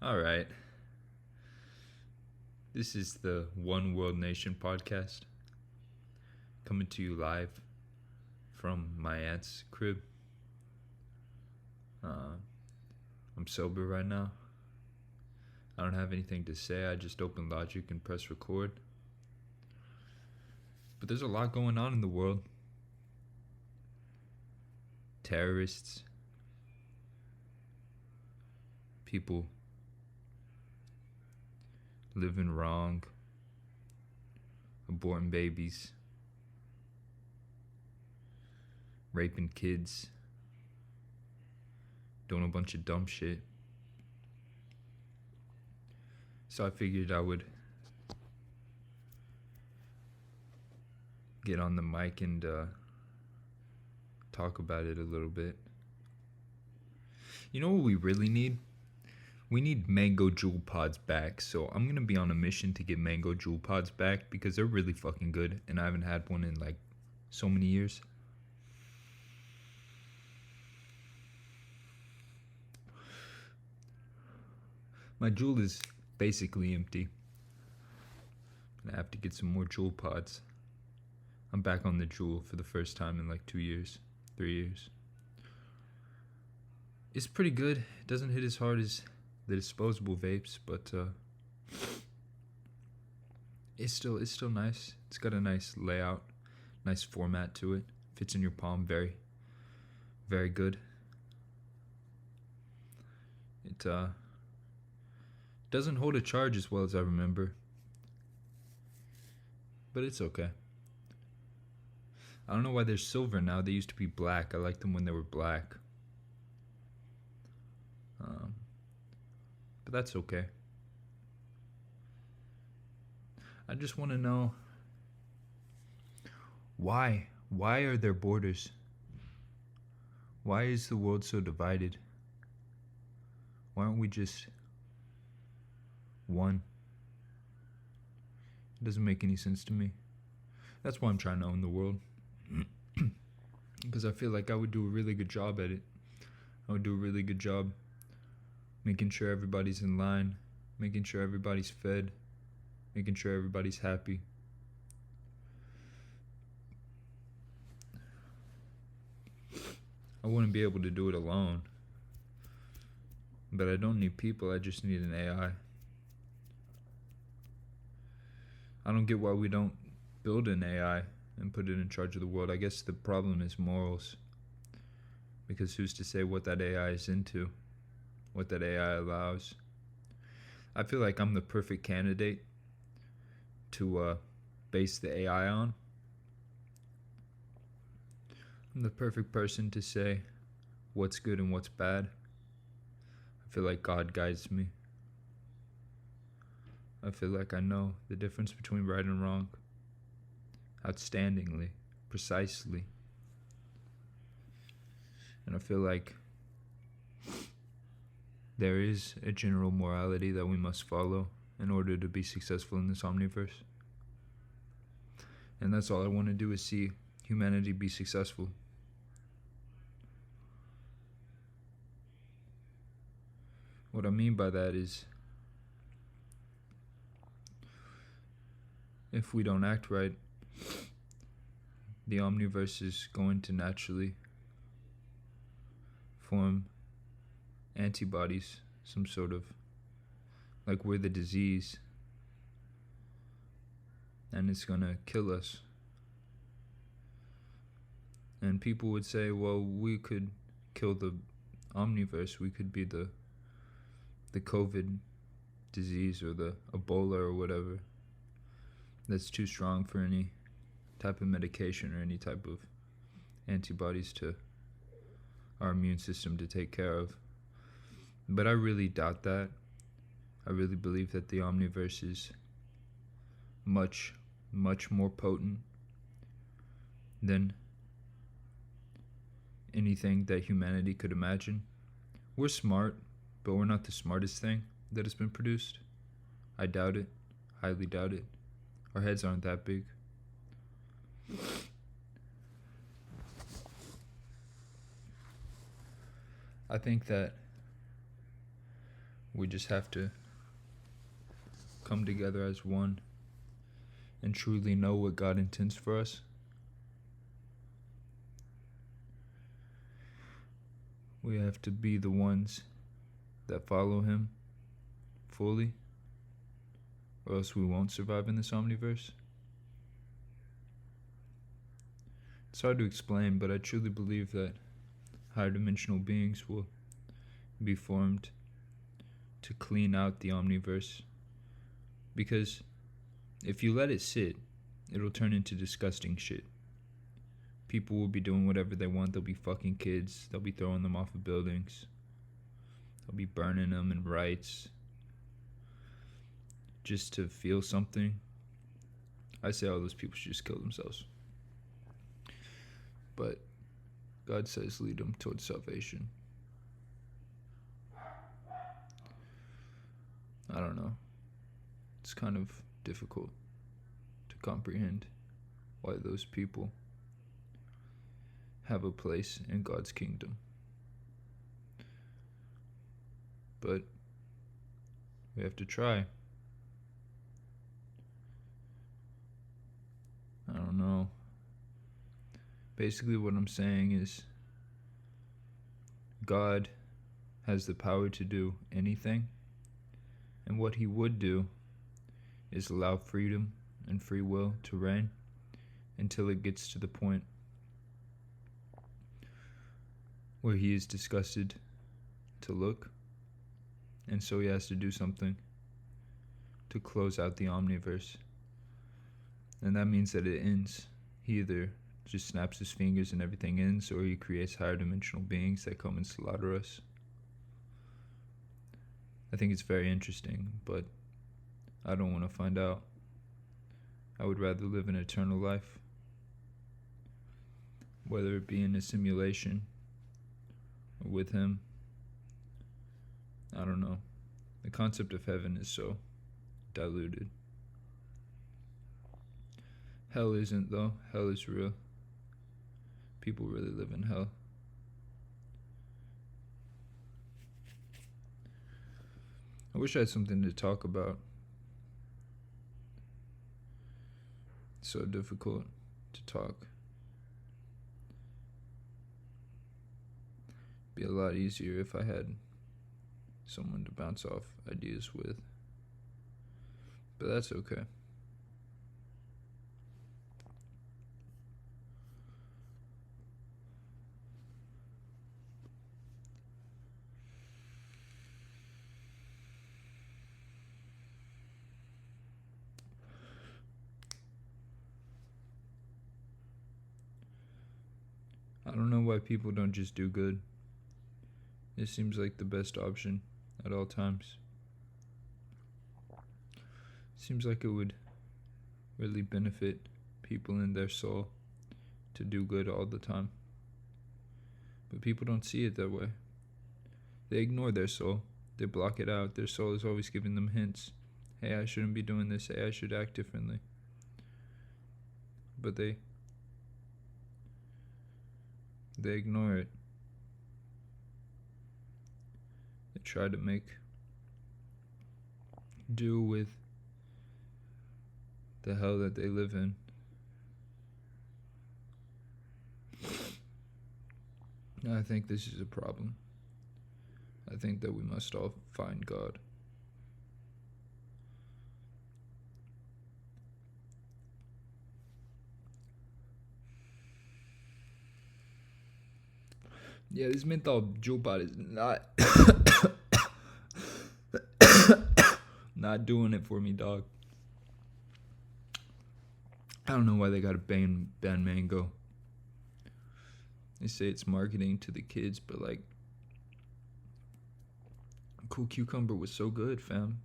All right. This is the One World Nation podcast coming to you live from my aunt's crib. I'm sober right now. I don't have anything to say. I just open Logic and press record. But there's a lot going on in the world. Terrorists. People living wrong. Aborting babies. Raping kids. Doing a bunch of dumb shit. So I figured I would get on the mic and talk about it a little bit. You know what we really need? We need mango jewel pods back. So I'm going to be on a mission to get mango jewel pods back because they're really fucking good. And I haven't had one in like so many years. My jewel is basically empty. I have to get some more jewel pods. I'm back on the jewel for the first time in like 2 years, 3 years. It's pretty good. It doesn't hit as hard as the disposable vapes, but it's still nice. It's got a nice layout, nice format to it. Fits in your palm very, very good. It doesn't hold a charge as well as I remember, but it's okay. I don't know why they're silver now. They used to be black. I liked them when they were black. But that's okay. I just want to know why? Why are there borders? Why is the world so divided? Why aren't we just one? It doesn't make any sense to me. That's why I'm trying to own the world. Because I feel like I would do a really good job at it. I would do a really good job making sure everybody's in line, making sure everybody's fed, making sure everybody's happy. I wouldn't be able to do it alone. But I don't need people, I just need an AI. I don't get why we don't build an AI and put it in charge of the world. I guess the problem is morals. Because who's to say what that AI is into? What that AI allows? I feel like I'm the perfect candidate to base the AI on. I'm the perfect person to say what's good and what's bad. I feel like God guides me. I feel like I know the difference between right and wrong. Outstandingly, precisely. And I feel like there is a general morality that we must follow in order to be successful in this omniverse. And that's all I want to do is see humanity be successful. What I mean by that is, if we don't act right, the omniverse is going to naturally form antibodies, some sort of, like we're the disease, and it's gonna kill us. And people would say, well, we could kill the omniverse, we could be the COVID disease or the Ebola or whatever that's too strong for any type of medication or any type of antibodies to our immune system to take care of. But I really doubt that. I really believe that the omniverse is much, much more potent than anything that humanity could imagine. We're smart, but we're not the smartest thing that has been produced. I doubt it. Highly doubt it. Our heads aren't that big. I think that We just have to come together as one and truly know what God intends for us. We have to be the ones that follow him fully, or else we won't survive in this omniverse. It's hard to explain, but I truly believe that higher dimensional beings will be formed to clean out the omniverse. Because if you let it sit, it'll turn into disgusting shit. People will be doing whatever they want. They'll be fucking kids. They'll be throwing them off of buildings. They'll be burning them in rights just to feel something. I say all those people should just kill themselves. But God says lead them towards salvation. I don't know. It's kind of difficult to comprehend why those people have a place in God's kingdom. But we have to try. I don't know. Basically what I'm saying is God has the power to do anything, and what he would do is allow freedom and free will to reign until it gets to the point where he is disgusted to look, and so he has to do something to close out the omniverse. And that means that it ends. He either just snaps his fingers and everything ends, or he creates higher dimensional beings that come and slaughter us. I think it's very interesting, but I don't want to find out. I would rather live an eternal life, whether it be in a simulation or with him. I don't know. The concept of heaven is so diluted. Hell isn't, though. Hell is real. People really live in hell. I wish I had something to talk about. It's so difficult to talk. It'd be a lot easier if I had someone to bounce off ideas with. But that's okay. I don't know why people don't just do good. It seems like the best option at all times. Seems like it would really benefit people in their soul to do good all the time. But people don't see it that way. They ignore their soul. They block it out. Their soul is always giving them hints. Hey, I shouldn't be doing this. Hey, I should act differently. But they ignore it. They try to make do with the hell that they live in. I think this is a problem. I think that we must all find God. Yeah, this menthol Juul pot is not doing it for me, dog. I don't know why they gotta ban mango. They say it's marketing to the kids, but like, Cool Cucumber was so good, fam.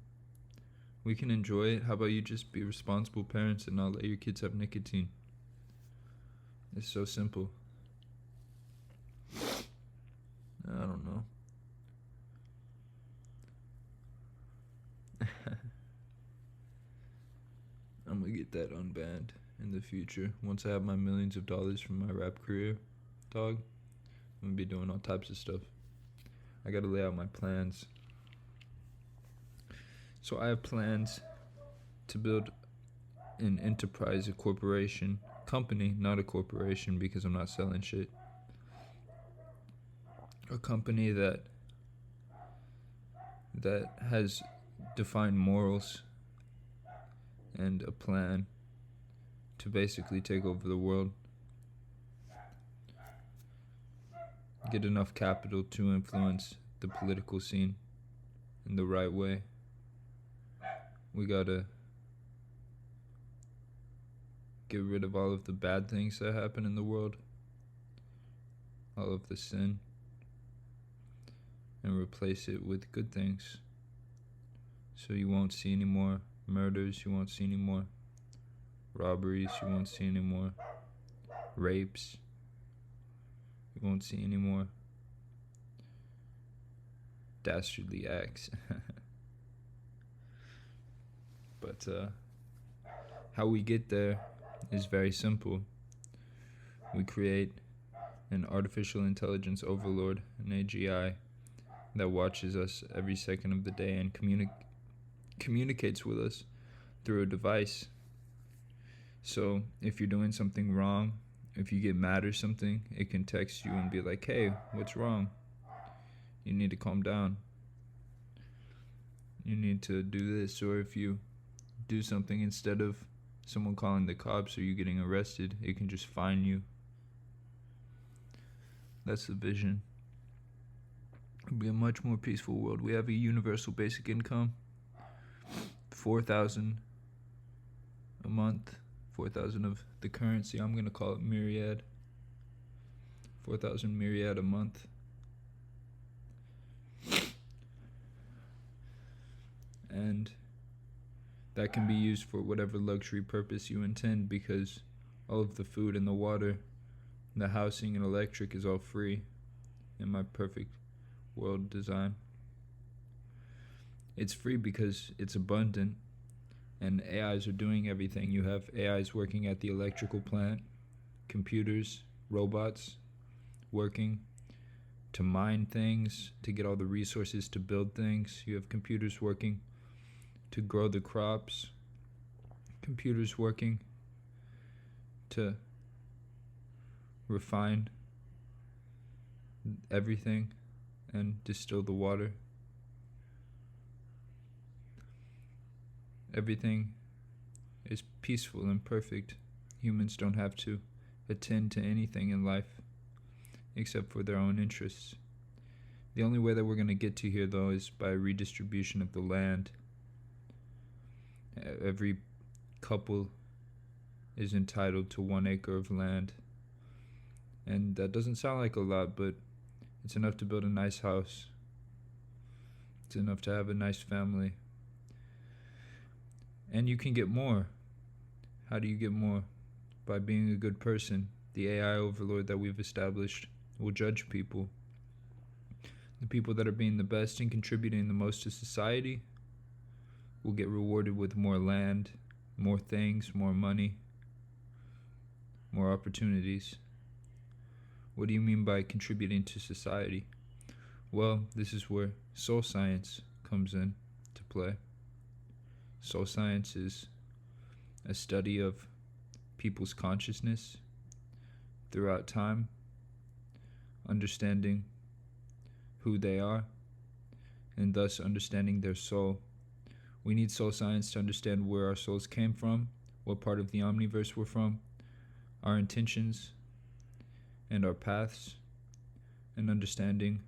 We can enjoy it. How about you just be responsible parents and not let your kids have nicotine? It's so simple. I don't know. I'm gonna get that unbanned in the future. Once I have my millions of dollars from my rap career, dog, I'm gonna be doing all types of stuff. I gotta lay out my plans. So I have plans to build an enterprise, a corporation, company, not a corporation because I'm not selling shit. A company that has defined morals and a plan to basically take over the world. Get enough capital to influence the political scene in the right way. We gotta get rid of all of the bad things that happen in the world, all of the sin, and replace it with good things. So you won't see any more murders, you won't see any more robberies, you won't see any more rapes, you won't see any more dastardly acts. But how we get there is very simple. We create an artificial intelligence overlord, an AGI, that watches us every second of the day and communicates with us through a device. So if you're doing something wrong, if you get mad or something, it can text you and be like, hey, what's wrong? You need to calm down. You need to do this. Or if you do something, instead of someone calling the cops or you getting arrested, it can just fine you. That's the vision. It'll be a much more peaceful world. We have a universal basic income, $4,000 a month, 4,000 of the currency. I'm gonna call it myriad. 4,000 myriad a month. And that can be used for whatever luxury purpose you intend, because all of the food and the water, the housing and electric is all free in my perfect world design. It's free because it's abundant, and AIs are doing everything. You have AIs working at the electrical plant, computers, robots working to mine things, to get all the resources to build things. You have computers working to grow the crops, computers working to refine everything and distill the water. Everything is peaceful and perfect. Humans don't have to attend to anything in life except for their own interests. The only way that we're going to get to here, though, is by redistribution of the land. Every couple is entitled to 1 acre of land. And that doesn't sound like a lot, but it's enough to build a nice house. It's enough to have a nice family. And you can get more. How do you get more? By being a good person. The AI overlord that we've established will judge people. The people that are being the best and contributing the most to society will get rewarded with more land, more things, more money, more opportunities. What do you mean by contributing to society? Well, this is where soul science comes in to play. Soul science is a study of people's consciousness throughout time, understanding who they are, and thus understanding their soul. We need soul science to understand where our souls came from, what part of the omniverse we're from, our intentions, and our paths, and understanding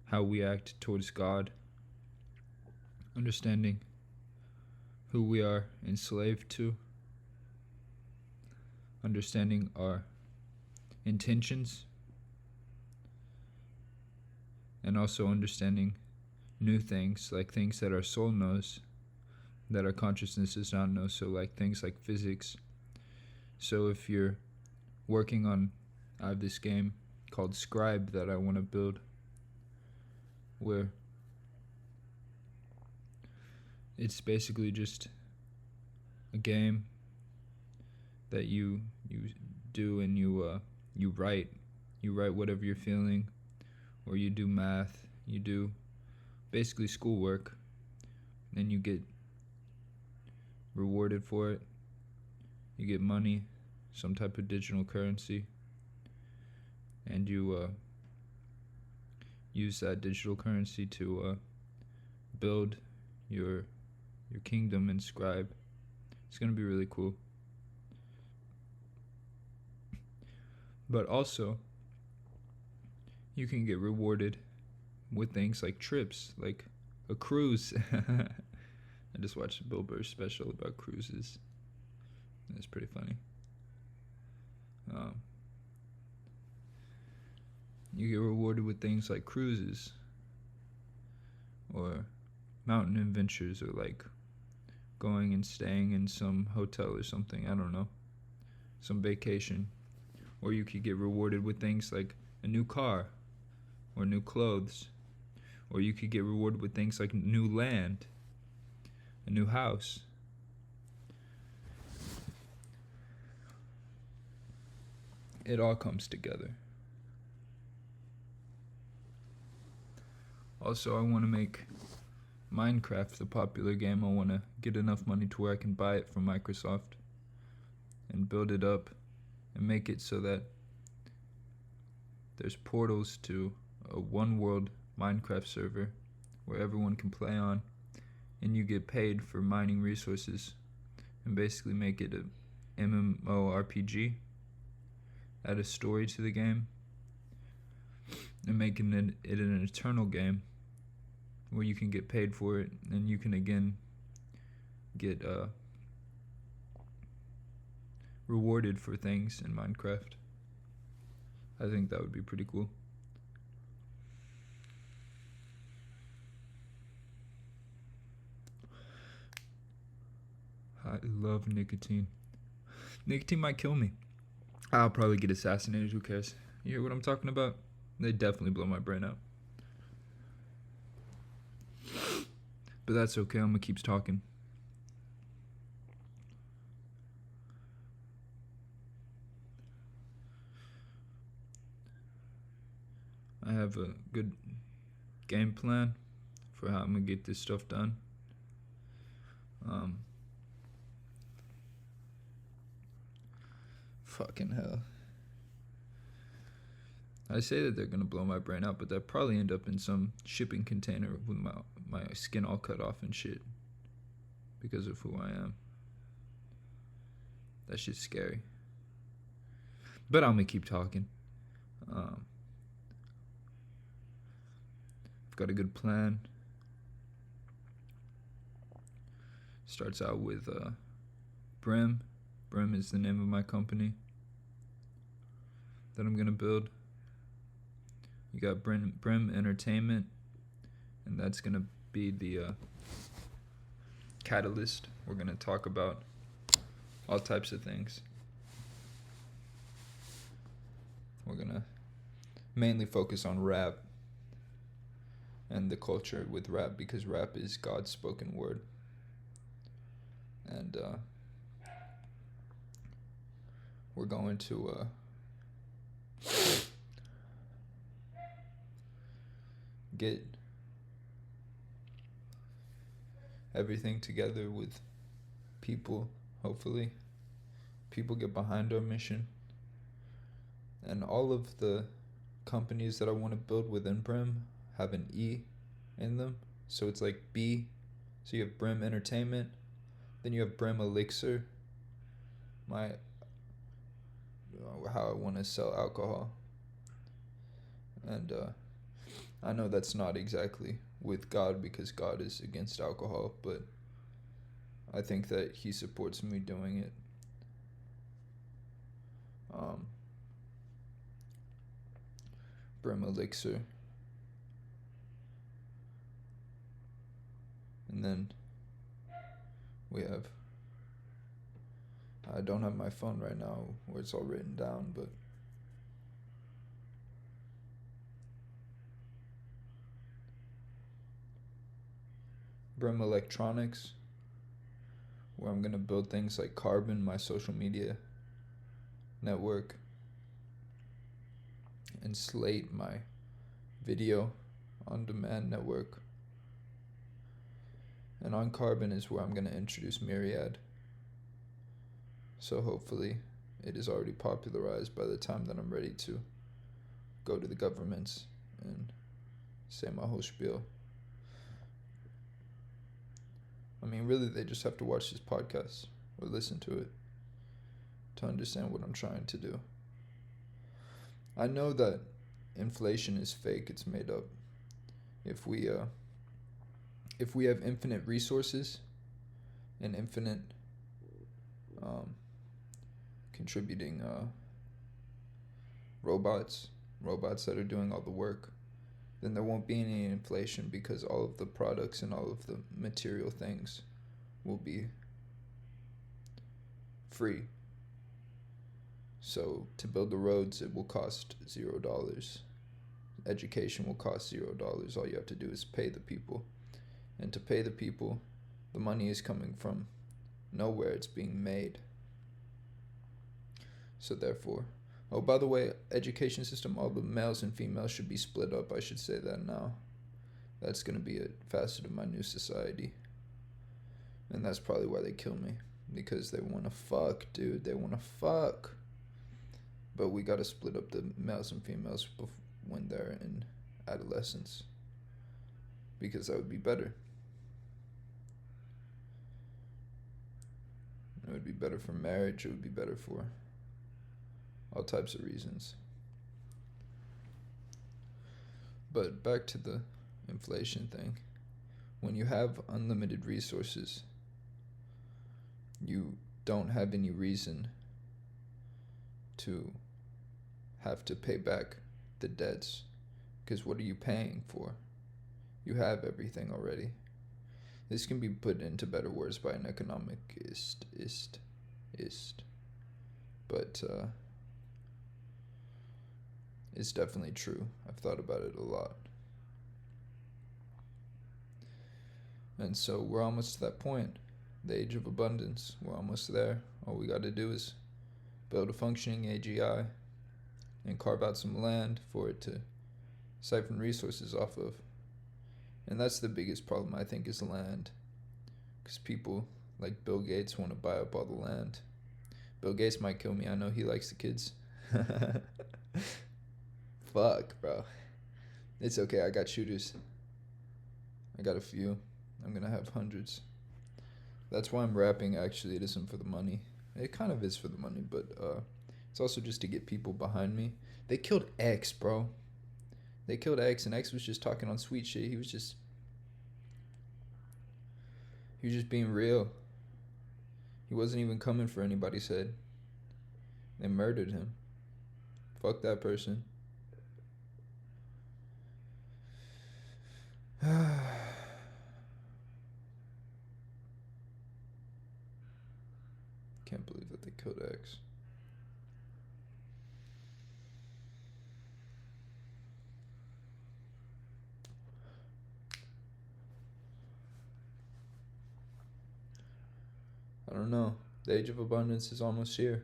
how we act towards God, understanding who we are enslaved to, understanding our intentions, and also understanding new things, like things that our soul knows that our consciousness does not know. So like things like physics. So if you're working on, I have this game called Scribe that I want to build, where it's basically just a game that you do, and you write whatever you're feeling, or you do math, you do basically schoolwork, and you get rewarded for it. You get money, some type of digital currency, and you use that digital currency to build your kingdom in Scribe. It's gonna be really cool. But also, you can get rewarded with things like trips, like a cruise. I just watched a Bill Burr special about cruises. It's pretty funny. You get rewarded with things like cruises or mountain adventures, or like going and staying in some hotel or something. I don't know. Some vacation. Or you could get rewarded with things like a new car or new clothes. Or you could get rewarded with things like new land, a new house. It all comes together. Also, I want to make Minecraft a popular game. I want to get enough money to where I can buy it from Microsoft and build it up and make it so that there's portals to a one world Minecraft server where everyone can play on, and you get paid for mining resources, and basically make it a MMORPG, add a story to the game, and making it an eternal game where you can get paid for it, and you can again get rewarded for things in Minecraft. I think that would be pretty cool. I love nicotine. Nicotine might kill me. I'll probably get assassinated, who cares? You hear what I'm talking about? They definitely blow my brain out. But that's okay, I'm gonna keep talking. I have a good game plan for how I'm gonna get this stuff done. Fucking hell. I say that they're gonna blow my brain out, but they'll probably end up in some shipping container with my skin all cut off and shit because of who I am. That shit's scary. But I'm gonna keep talking. I've got a good plan. Starts out with Brim. Brim is the name of my company that I'm gonna build. You got Brim Entertainment, and that's gonna be the catalyst. We're gonna talk about all types of things. We're gonna mainly focus on rap and the culture with rap, because rap is God's spoken word. And we're going to get everything together with people. Hopefully people get behind our mission, and all of the companies that I want to build within Brim have an E in them, so it's like B. So you have Brim Entertainment, then you have Brim Elixir, how I want to sell alcohol. And I know that's not exactly with God, because God is against alcohol, but I think that he supports me doing it. Brim Elixir. And then we have, I don't have my phone right now where it's all written down, but Brim Electronics, where I'm gonna build things like Carbon, my social media network, and Slate, my video on demand network. And on carbon is where I'm going to introduce Myriad. So hopefully it is already popularized by the time that I'm ready to go to the governments and say my whole spiel. I mean, really, they just have to watch this podcast or listen to it to understand what I'm trying to do. I know that inflation is fake, it's made up. If we have infinite resources and infinite contributing robots that are doing all the work, then there won't be any inflation because all of the products and all of the material things will be free. So to build the roads, it will cost $0. Education will cost $0. All you have to do is pay the people. And to pay the people, the money is coming from nowhere. It's being made. So therefore, oh, by the way, education system, all the males and females should be split up. I should say that now. That's going to be a facet of my new society. And that's probably why they kill me. Because they want to fuck, dude. They want to fuck. But we got to split up the males and females when they're in adolescence. Because that would be better. It would be better for marriage. It would be better for all types of reasons. But back to the inflation thing. When you have unlimited resources, you don't have any reason to have to pay back the debts. Because what are you paying for? You have everything already. This can be put into better words by an economicist. But it's definitely true. I've thought about it a lot. And so we're almost to that point. The age of abundance. We're almost there. All we got to do is build a functioning AGI and carve out some land for it to siphon resources off of. And that's the biggest problem, I think, is land. Because people like Bill Gates want to buy up all the land. Bill Gates might kill me. I know he likes the kids. Fuck, bro. It's okay. I got shooters. I got a few. I'm going to have hundreds. That's why I'm rapping. Actually, it isn't for the money. It kind of is for the money, but it's also just to get people behind me. They killed X, bro. They killed X, and X was just talking on sweet shit. He was just being real. He wasn't even coming for anybody's head. They murdered him. Fuck that person. Can't believe that they killed X. I don't know. The age of abundance is almost here.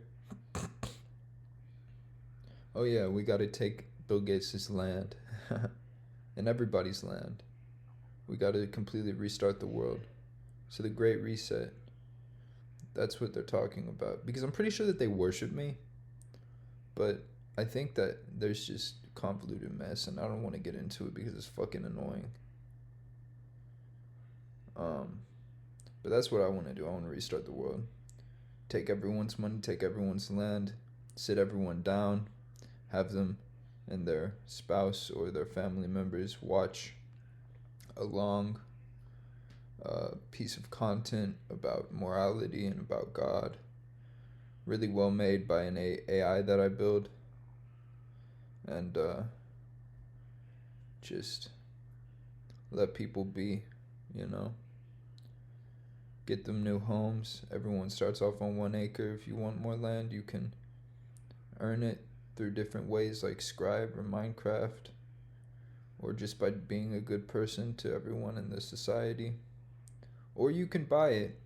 Oh yeah, we gotta take Bill Gates' land. And everybody's land. We gotta completely restart the world. So the Great Reset. That's what they're talking about. Because I'm pretty sure that they worship me. But I think that there's just convoluted mess, and I don't want to get into it because it's fucking annoying. But that's what I want to do. I want to restart the world. Take everyone's money, take everyone's land, sit everyone down, have them and their spouse or their family members watch a long piece of content about morality and about God. Really well made by an AI that I build. And just let people be, you know. Get them new homes. Everyone starts off on 1 acre. If you want more land, you can earn it through different ways like Scribe or Minecraft, or just by being a good person to everyone in the society. Or you can buy it,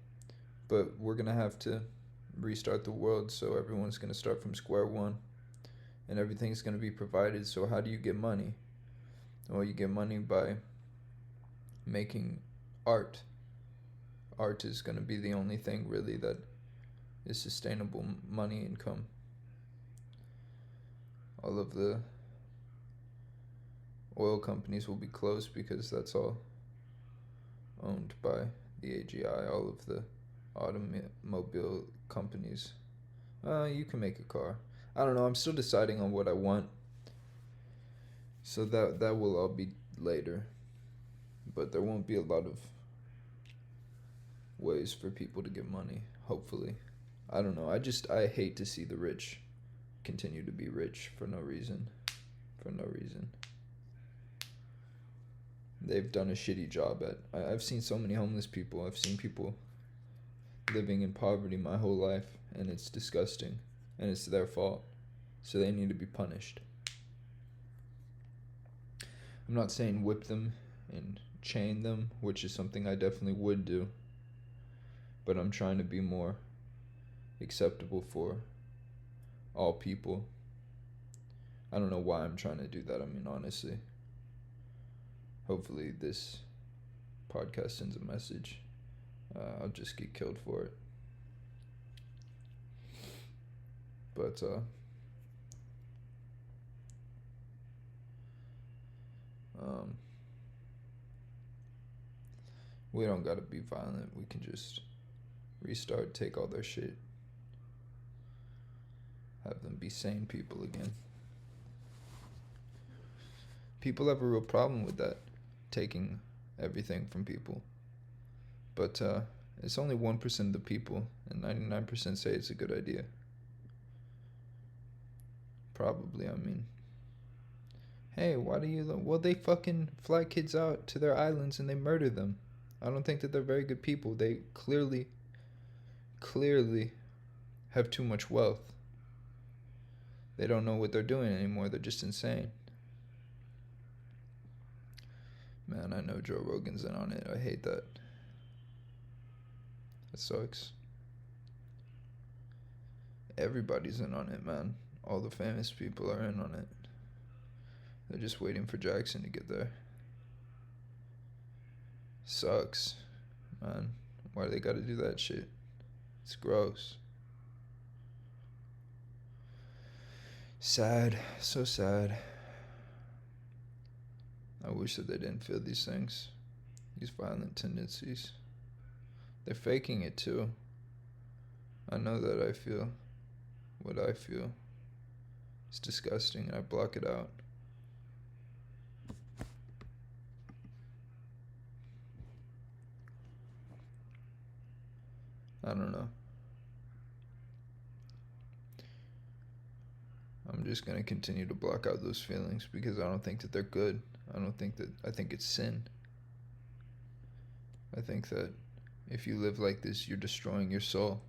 but we're going to have to restart the world, so everyone's going to start from square one, and everything's going to be provided. So how do you get money? Well, you get money by making art. art is going to be the only thing really that is sustainable money income. All of the oil companies will be closed because that's all owned by the AGI. All of the automobile companies. You can make a car. I don't know. I'm still deciding on what I want. So that will all be later. But there won't be a lot of ways for people to get money, hopefully. I don't know. I hate to see the rich continue to be rich for no reason. For no reason. They've done a shitty job at... I've seen so many homeless people. I've seen people living in poverty my whole life, and it's disgusting. And it's their fault. So they need to be punished. I'm not saying whip them and chain them, which is something I definitely would do. But I'm trying to be more acceptable for all people. I don't know why I'm trying to do that. I mean, honestly. Hopefully this podcast sends a message. I'll just get killed for it. But, we don't gotta be violent. We can just restart, take all their shit. Have them be sane people again. People have a real problem with that, taking everything from people. But it's only 1% of the people, and 99% say it's a good idea. Probably, I mean. Hey, why do you... Well, they fucking fly kids out to their islands and they murder them. I don't think that they're very good people. They clearly have too much wealth. They don't know what they're doing anymore. They're just insane. Man, I know Joe Rogan's in on it. I hate that. That sucks. Everybody's in on it, man. All the famous people are in on it. They're just waiting for Jackson to get there. Sucks, man. Why do they gotta do that shit? It's gross. Sad. So sad. I wish that they didn't feel these things. These violent tendencies. They're faking it too. I know that I feel what I feel. It's disgusting and I block it out. I don't know. I'm just gonna continue to block out those feelings because I don't think that they're good. I think it's sin. I think that if you live like this, you're destroying your soul.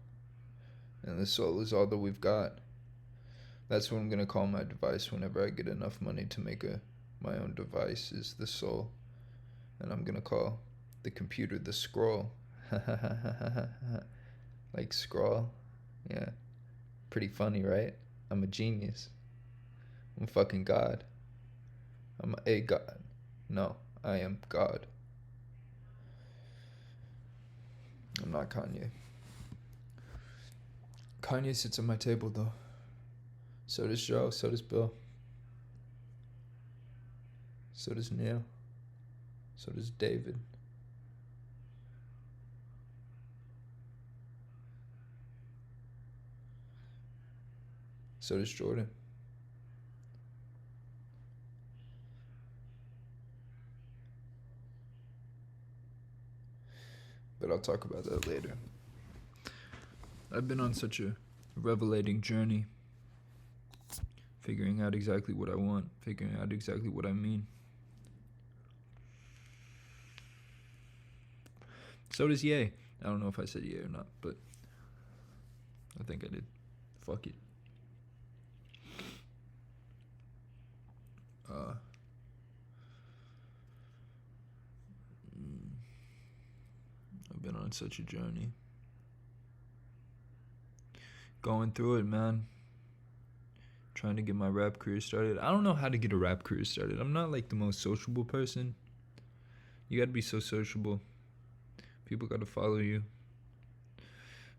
And the soul is all that we've got. That's what I'm gonna call my device whenever I get enough money to make my own device, is the soul. And I'm gonna call the computer the scroll. Like scroll? Yeah. Pretty funny, right? I'm a genius. I'm fucking God. I'm a God. No, I am God. I'm not Kanye. Kanye sits at my table though. So does Joe, so does Bill. So does Neil. So does David. So does Jordan. But I'll talk about that later. I've been on such a revelating journey, figuring out exactly what I want, figuring out exactly what I mean. So does Ye. I don't know if I said Ye or not, but I think I did. Fuck it. I've been on such a journey. Going through it, man. Trying to get my rap career started. I don't know how to get a rap career started. I'm not like the most sociable person. You gotta be so sociable People gotta follow you.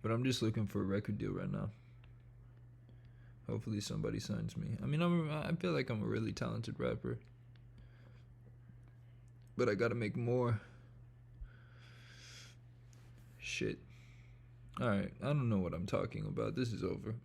But I'm just looking for a record deal right now. Hopefully somebody signs me. I mean, I feel like I'm a really talented rapper. But I gotta make more. Shit. Alright, I don't know what I'm talking about. This is over.